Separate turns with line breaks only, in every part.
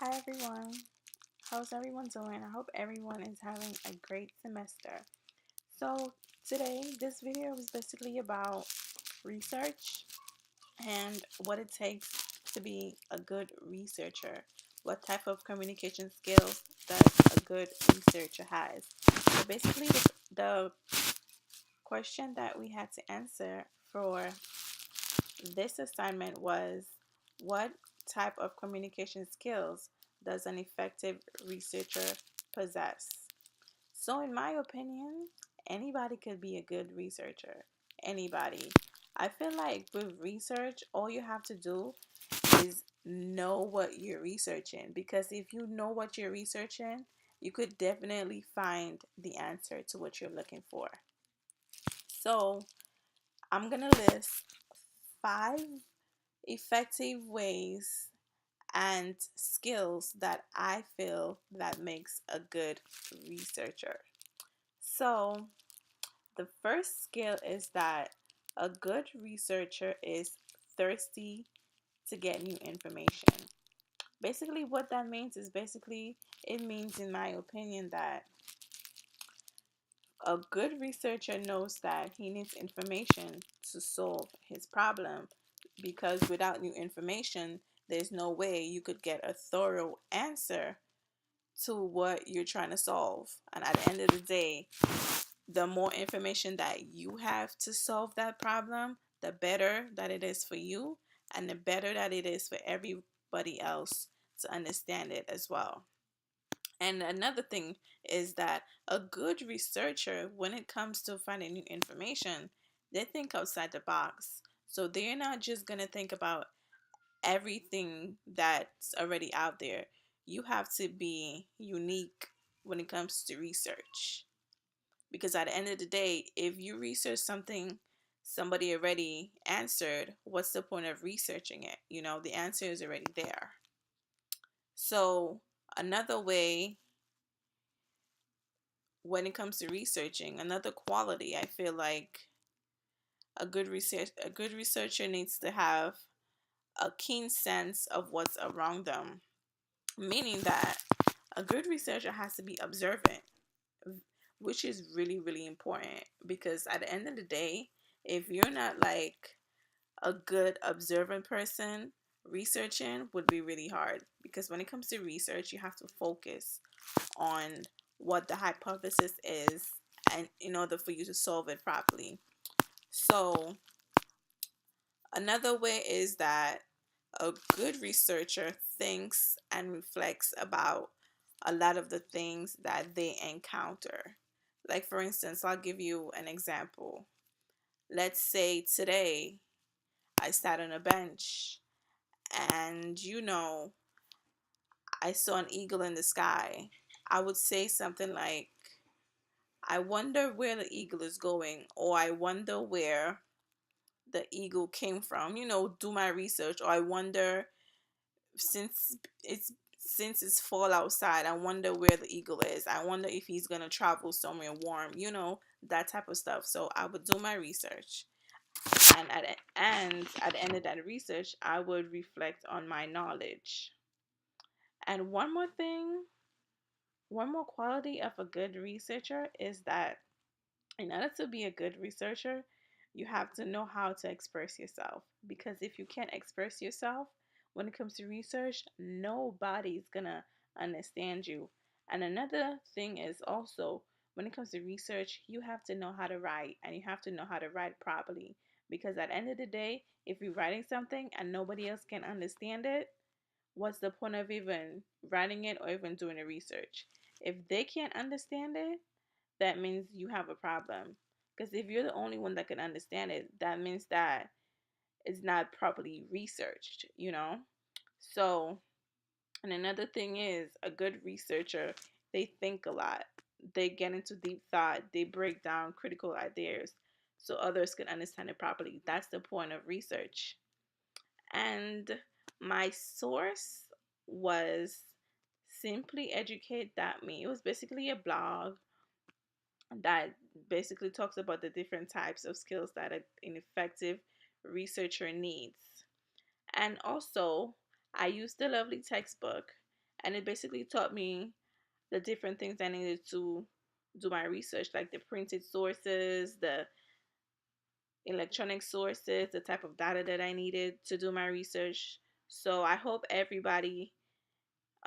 Hi everyone, how's everyone doing? I hope everyone is having a great semester. So, today, this video is basically about research and what it takes to be a good researcher. What type of communication skills does a good researcher has? So, basically, the question that we had to answer for this assignment was, what type of communication skills does an effective researcher possess? So, in my opinion, anybody could be a good researcher. Anybody. I feel like with research, all you have to do is know what you're researching. Because if you know what you're researching, you could definitely find the answer to what you're looking for. So, I'm going to list 5 effective ways and skills that I feel that makes a good researcher. So, the first skill is that a good researcher is thirsty to get new information. Basically, what that means is it means, in my opinion, that a good researcher knows that he needs information to solve his problem, because without new information, there's no way you could get a thorough answer to what you're trying to solve. And at the end of the day, the more information that you have to solve that problem, the better that it is for you, and the better that it is for everybody else to understand it as well. And another thing is that a good researcher, when it comes to finding new information, they think outside the box. So they're not just going to think about everything that's already out there. You have to be unique when it comes to research. Because at the end of the day, if you research something somebody already answered, what's the point of researching it? The answer is already there. So, another way when it comes to researching, another quality I feel like a good researcher needs to have a keen sense of what's around them, meaning that a good researcher has to be observant, which is really, really important, because at the end of the day, if you're not like a good observant person, researching would be really hard, because when it comes to research, you have to focus on what the hypothesis is, and in order for you to solve it properly. So, another way is that a good researcher thinks and reflects about a lot of the things that they encounter. Like, for instance, I'll give you an example. Let's say today I sat on a bench and, I saw an eagle in the sky. I would say something like, I wonder where the eagle is going, or I wonder where the eagle came from. Do my research. Or I wonder, since it's since it's fall outside, I wonder where the eagle is. I wonder if he's gonna travel somewhere warm. That type of stuff. So I would do my research, and at the end of that research, I would reflect on my knowledge. And one more quality of a good researcher is that in order to be a good researcher, you have to know how to express yourself. Because if you can't express yourself when it comes to research, nobody's gonna understand you. And another thing is also, when it comes to research, you have to know how to write, and you have to know how to write properly. Because at the end of the day, if you're writing something and nobody else can understand it, what's the point of even writing it or even doing the research? If they can't understand it, that means you have a problem. Because if you're the only one that can understand it, that means that it's not properly researched. So, and another thing is, a good researcher, they think a lot. They get into deep thought. They break down critical ideas so others can understand it properly. That's the point of research. And my source was SimplyEducate.me. It was basically a blog that basically talks about the different types of skills that an effective researcher needs. And also, I used the lovely textbook, and it basically taught me the different things I needed to do my research, like the printed sources, the electronic sources, the type of data that I needed to do my research. So I hope everybody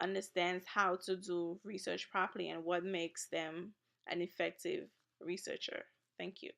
understands how to do research properly and what makes them an effective researcher. Thank you.